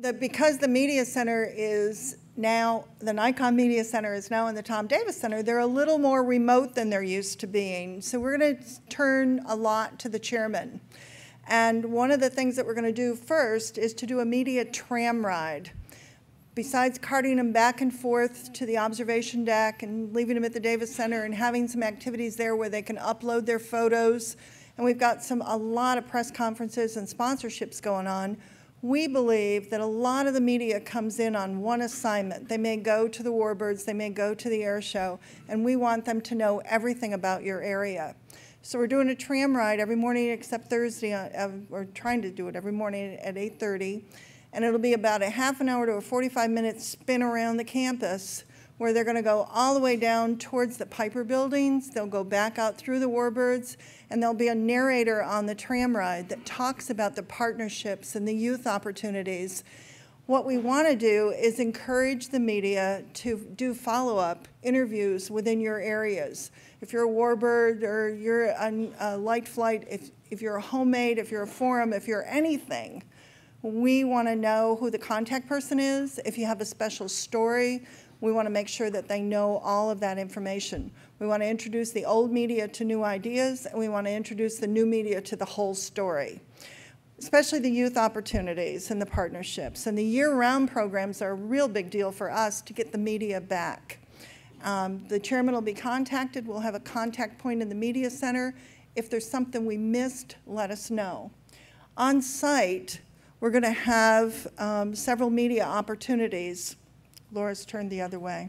Because the media center is now, the Nikon Media Center is now in the Tom Davis Center, they're a little more remote than they're used to being. So we're going to turn a lot to the chairman. And one of the things that we're going to do first is to do a media tram ride. Besides carting them back and forth to the observation deck and leaving them at the Davis Center and having some activities there where they can upload their photos, and we've got a lot of press conferences and sponsorships going on, we believe that a lot of the media comes in on one assignment. They may go to the Warbirds, they may go to the air show, and we want them to know everything about your area. So we're doing a tram ride every morning except Thursday. We're trying to do it every morning at 8:30, and it'll be about a half an hour to a 45-minute spin around the campus where they're going to go all the way down towards the Piper buildings. They'll go back out through the Warbirds, and there'll be a narrator on the tram ride that talks about the partnerships and the youth opportunities. What we want to do is encourage the media to do follow-up interviews within your areas. If you're a Warbird or you're a light flight, if you're a homemade, if you're a forum, if you're anything, we want to know who the contact person is. If you have a special story, we want to make sure that they know all of that information. We want to introduce the old media to new ideas, and we want to introduce the new media to the whole story, especially the youth opportunities and the partnerships. And the year-round programs are a real big deal for us to get the media back. The chairman will be contacted. We'll have a contact point in the media center. If there's something we missed, let us know. On site, we're going to have several media opportunities. Laura's turned the other way.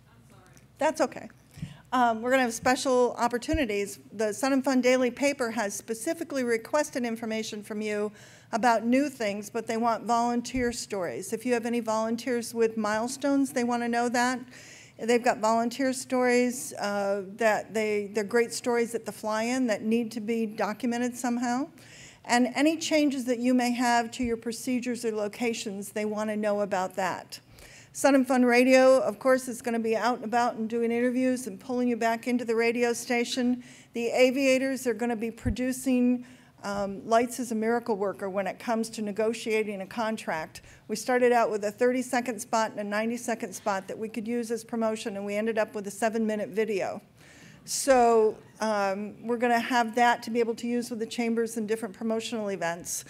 I'm sorry. That's okay. We're going to have special opportunities. The Sun and Fun Daily paper has specifically requested information from you about new things, but they want volunteer stories. If you have any volunteers with milestones, they want to know that. They've got volunteer stories they're great stories at the fly-in that need to be documented somehow. And any changes that you may have to your procedures or locations, they want to know about that. Sun and Fun Radio, of course, is going to be out and about and doing interviews and pulling you back into the radio station. The aviators are going to be producing Lights as a Miracle Worker when it comes to negotiating a contract. We started out with a 30-second spot and a 90-second spot that we could use as promotion, and we ended up with a 7-minute video. So we're going to have that to be able to use with the chambers and different promotional events.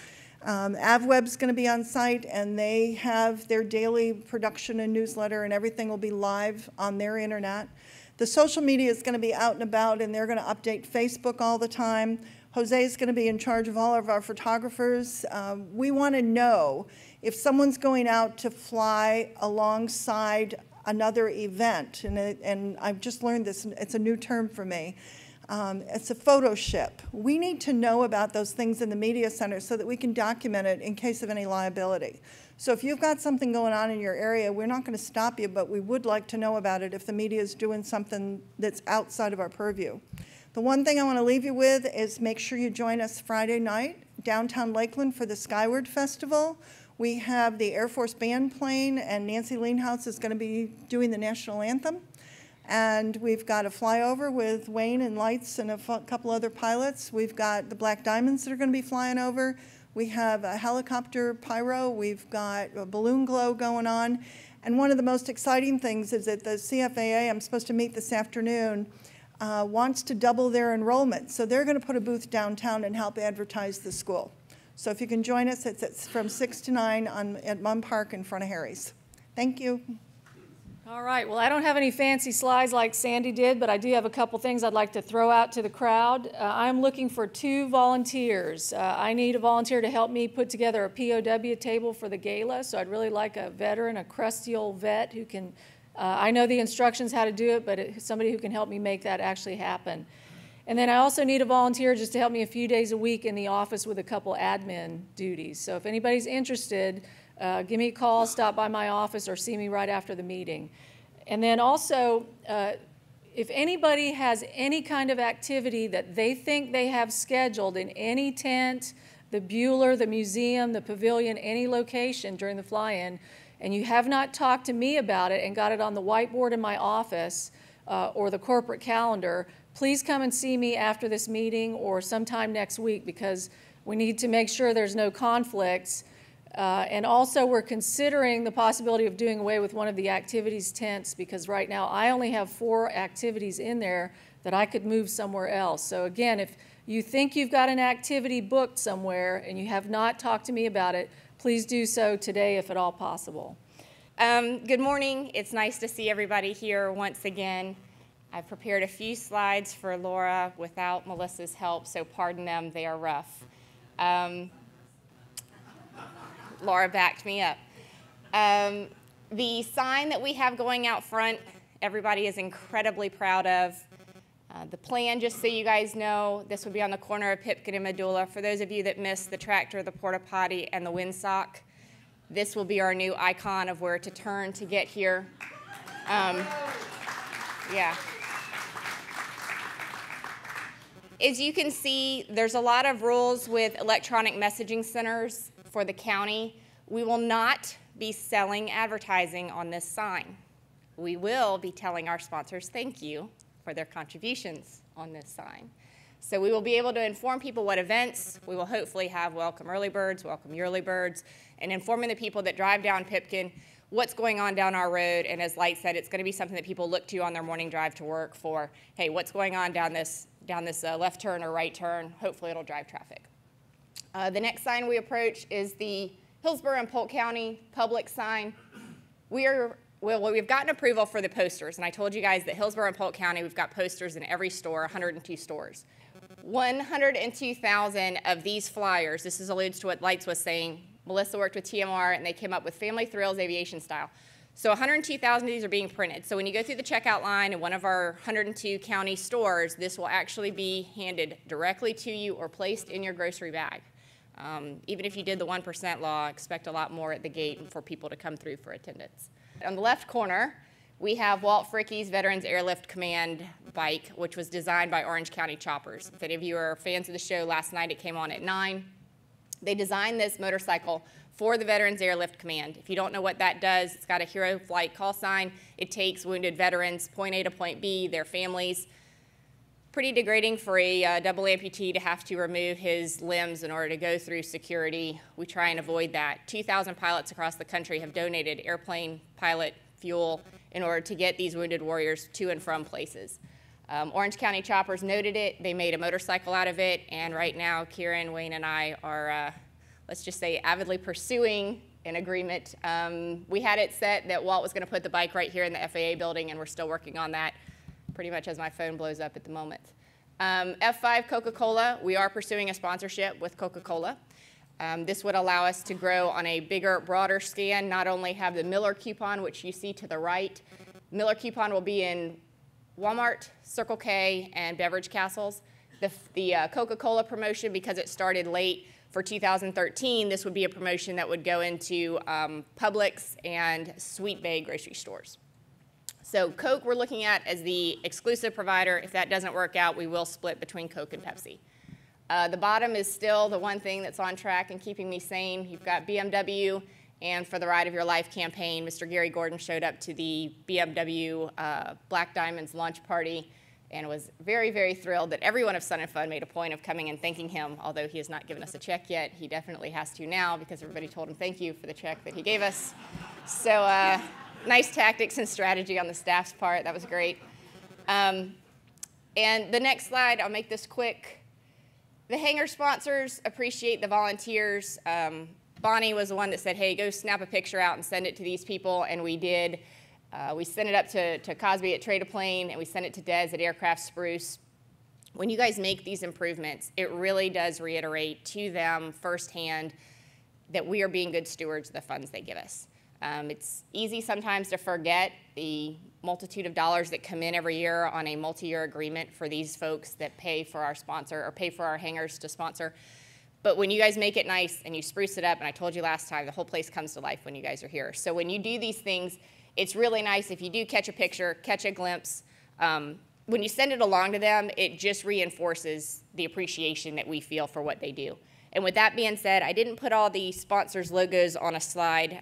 AvWeb's going to be on site, and they have their daily production and newsletter, and everything will be live on their internet. The social media is going to be out and about, and they're going to update Facebook all the time. Jose is going to be in charge of all of our photographers. We want to know if someone's going out to fly alongside another event, and I've just learned this, it's a new term for me. It's a photo ship. We need to know about those things in the media center so that we can document it in case of any liability. So if you've got something going on in your area, we're not going to stop you, but we would like to know about it if the media is doing something that's outside of our purview. The one thing I want to leave you with is make sure you join us Friday night, downtown Lakeland, for the Skyward Festival. We have the Air Force Band playing, and Nancy Leanhouse is going to be doing the national anthem. And we've got a flyover with Wayne and Lights and a couple other pilots. We've got the Black Diamonds that are going to be flying over. We have a helicopter pyro. We've got a balloon glow going on. And one of the most exciting things is that the CFAA, I'm supposed to meet this afternoon, wants to double their enrollment. So they're going to put a booth downtown and help advertise the school. So if you can join us, it's from 6 to 9 at Munn Park in front of Harry's. Thank you. All right, well, I don't have any fancy slides like Sandy did, but I do have a couple things I'd like to throw out to the crowd. I'm looking for 2 volunteers. I need a volunteer to help me put together a POW table for the gala, so I'd really like a veteran, a crusty old vet who can, I know the instructions how to do it, but somebody who can help me make that actually happen. And then I also need a volunteer just to help me a few days a week in the office with a couple admin duties. So if anybody's interested, give me a call, stop by my office, or see me right after the meeting. And then also, if anybody has any kind of activity that they think they have scheduled in any tent, the Bueller, the museum, the pavilion, any location during the fly-in, and you have not talked to me about it and got it on the whiteboard in my office or the corporate calendar, please come and see me after this meeting or sometime next week, because we need to make sure there's no conflicts. And also, we're considering the possibility of doing away with one of the activities tents, because right now I only have 4 activities in there that I could move somewhere else. So again, if you think you've got an activity booked somewhere and you have not talked to me about it, please do so today if at all possible. Good morning. It's nice to see everybody here once again. I've prepared a few slides for Laura without Melissa's help, so pardon them, they are rough. Laura backed me up. The sign that we have going out front, everybody is incredibly proud of. The plan, just so you guys know, this would be on the corner of Pipkin and Medulla. For those of you that missed the tractor, the porta potty, and the windsock, this will be our new icon of where to turn to get here. Yeah. As you can see, there's a lot of rules with electronic messaging centers for the county. We will not be selling advertising on this sign. We will be telling our sponsors thank you for their contributions on this sign. So we will be able to inform people what events. We will hopefully have welcome early birds, welcome yearly birds, and informing the people that drive down Pipkin what's going on down our road. And as Light said, it's going to be something that people look to on their morning drive to work for, hey, what's going on down this left turn or right turn? Hopefully it'll drive traffic. The next sign we approach is the Hillsborough and Polk County public sign. We've gotten approval for the posters, and I told you guys that Hillsborough and Polk County, we've got posters in every store, 102 stores. 102,000 of these flyers, this alludes to what Lights was saying. Melissa worked with TMR, and they came up with Family Thrills Aviation Style. So 102,000 of these are being printed. So when you go through the checkout line in one of our 102 county stores, this will actually be handed directly to you or placed in your grocery bag. Even if you did the 1% law, expect a lot more at the gate for people to come through for attendance. On the left corner, we have Walt Fricke's Veterans Airlift Command bike, which was designed by Orange County Choppers. If any of you are fans of the show, last night it came on at 9. They designed this motorcycle for the Veterans Airlift Command. If you don't know what that does, it's got a Hero Flight call sign. It takes wounded veterans, point A to point B, their families. Pretty degrading for a double amputee to have to remove his limbs in order to go through security. We try and avoid that. 2,000 pilots across the country have donated airplane pilot fuel in order to get these wounded warriors to and from places. Orange County Choppers noted it. They made a motorcycle out of it, and right now Kieran, Wayne, and I are, let's just say, avidly pursuing an agreement. We had it set that Walt was going to put the bike right here in the FAA building, and we're still working on that pretty much as my phone blows up at the moment. F5 Coca-Cola, we are pursuing a sponsorship with Coca-Cola. This would allow us to grow on a bigger, broader scale, not only have the Miller coupon, which you see to the right. Miller coupon will be in Walmart, Circle K, and Beverage Castles. The Coca-Cola promotion, because it started late for 2013, this would be a promotion that would go into Publix and Sweet Bay grocery stores. So Coke we're looking at as the exclusive provider. If that doesn't work out, we will split between Coke and Pepsi. The bottom is still the one thing that's on track and keeping me sane. You've got BMW, and for the Ride of Your Life campaign, Mr. Gary Gordon showed up to the BMW Black Diamonds launch party and was very, very thrilled that everyone of Sun & Fun made a point of coming and thanking him. Although he has not given us a check yet, he definitely has to now because everybody told him thank you for the check that he gave us. So nice tactics and strategy on the staff's part. That was great. And the next slide, I'll make this quick. The hangar sponsors appreciate the volunteers. Bonnie was the one that said, hey, go snap a picture out and send it to these people, and we did. We sent it up to Cosby at Trade-A-Plane, and we sent it to Des at Aircraft Spruce. When you guys make these improvements, it really does reiterate to them firsthand that we are being good stewards of the funds they give us. It's easy sometimes to forget the multitude of dollars that come in every year on a multi-year agreement for these folks that pay for our sponsor or pay for our hangars to sponsor. But when you guys make it nice and you spruce it up, and I told you last time, the whole place comes to life when you guys are here. So when you do these things, it's really nice if you do catch a picture, catch a glimpse. When you send it along to them, it just reinforces the appreciation that we feel for what they do. And with that being said, I didn't put all the sponsors' logos on a slide.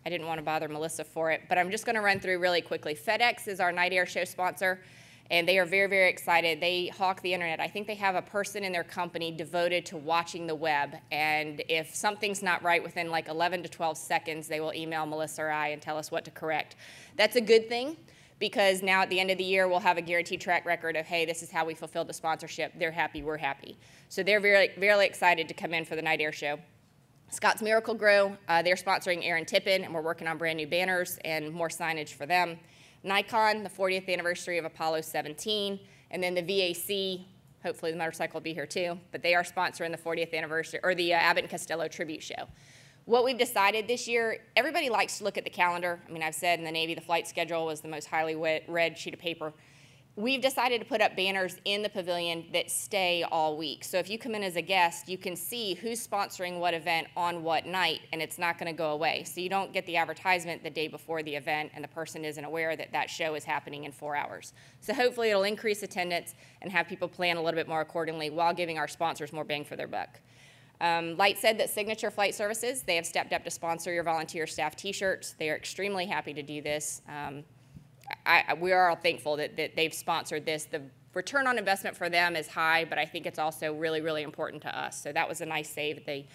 I didn't want to bother Melissa for it, but I'm just going to run through really quickly. FedEx is our night air show sponsor, And they are very, very excited. They hawk the internet. I think they have a person in their company devoted to watching the web. And if something's not right within like 11 to 12 seconds, they will email Melissa or I and tell us what to correct. That's a good thing, because now at the end of the year, we'll have a guaranteed track record of, hey, this is how we fulfilled the sponsorship. They're happy, we're happy. So they're very, very excited to come in for the night air show. Scott's Miracle-Gro, they're sponsoring Aaron Tippin, and we're working on brand new banners and more signage for them. Nikon, the 40th anniversary of Apollo 17, and then the VAC, hopefully the motorcycle will be here too, but they are sponsoring the 40th anniversary, or the Abbott and Costello tribute show. What we've decided this year, everybody likes to look at the calendar. I mean, I've said in the Navy the flight schedule was the most highly read sheet of paper. We've decided to put up banners in the pavilion that stay all week. So if you come in as a guest, you can see who's sponsoring what event on what night, and it's not going to go away. So you don't get the advertisement the day before the event, and the person isn't aware that that show is happening in 4 hours. So hopefully it'll increase attendance and have people plan a little bit more accordingly while giving our sponsors more bang for their buck. Light said that Signature Flight Services, they have stepped up to sponsor your volunteer staff t-shirts. They are extremely happy to do this. We are all thankful that they've sponsored this. The return on investment for them is high, but I think it's also really, really important to us. So that was a nice save at the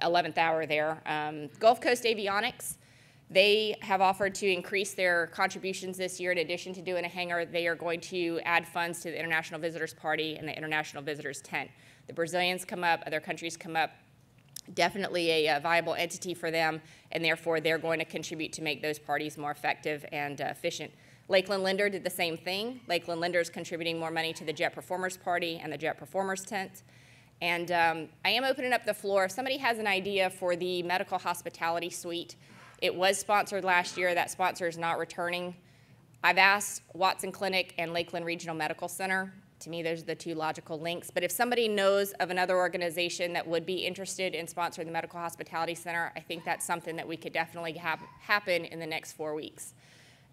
11th hour there. Gulf Coast Avionics, they have offered to increase their contributions this year. In addition to doing a hangar, they are going to add funds to the International Visitors Party and the International Visitors Tent. The Brazilians come up, other countries come up. Definitely a viable entity for them, and therefore they're going to contribute to make those parties more effective and efficient. Lakeland Linder did the same thing. Lakeland Linder is contributing more money to the Jet Performers Party and the Jet Performers Tent. And I am opening up the floor. If somebody has an idea for the medical hospitality suite, it was sponsored last year. That sponsor is not returning. I've asked Watson Clinic and Lakeland Regional Medical Center. To me, those are the two logical links. But if somebody knows of another organization that would be interested in sponsoring the Medical Hospitality Center, I think that's something that we could definitely have happen in the next 4 weeks.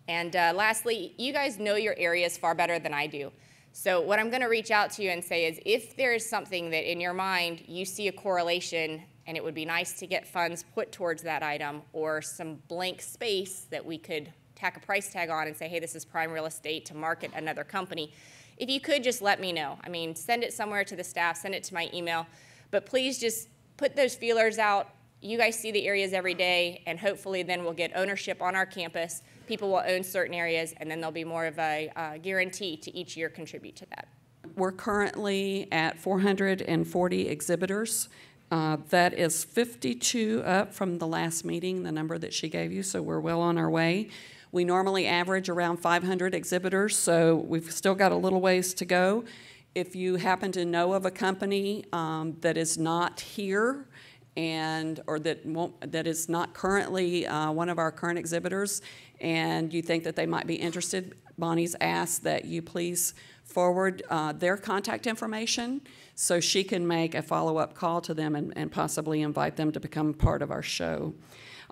And lastly, you guys know your areas far better than I do. So what I'm going to reach out to you and say is, if there is something that in your mind you see a correlation and it would be nice to get funds put towards that item, or some blank space that we could tack a price tag on and say, hey, this is prime real estate to market another company, if you could just let me know. I mean, send it somewhere to the staff, send it to my email, but please just put those feelers out. You guys see the areas every day, and hopefully then we'll get ownership on our campus. People will own certain areas, and then there'll be more of a guarantee to each year contribute to that. We're currently at 440 exhibitors. That is 52 up from the last meeting, the number that she gave you, so we're well on our way. We normally average around 500 exhibitors, so we've still got a little ways to go. If you happen to know of a company that is not here, or that is not currently one of our current exhibitors, and you think that they might be interested, Bonnie's asked that you please forward their contact information so she can make a follow-up call to them and possibly invite them to become part of our show.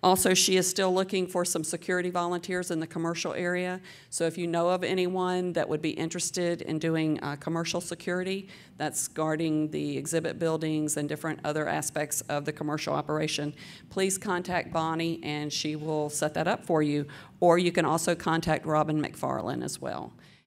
Also, she is still looking for some security volunteers in the commercial area. So if you know of anyone that would be interested in doing commercial security, that's guarding the exhibit buildings and different other aspects of the commercial operation, please contact Bonnie and she will set that up for you. Or you can also contact Robin McFarland as well.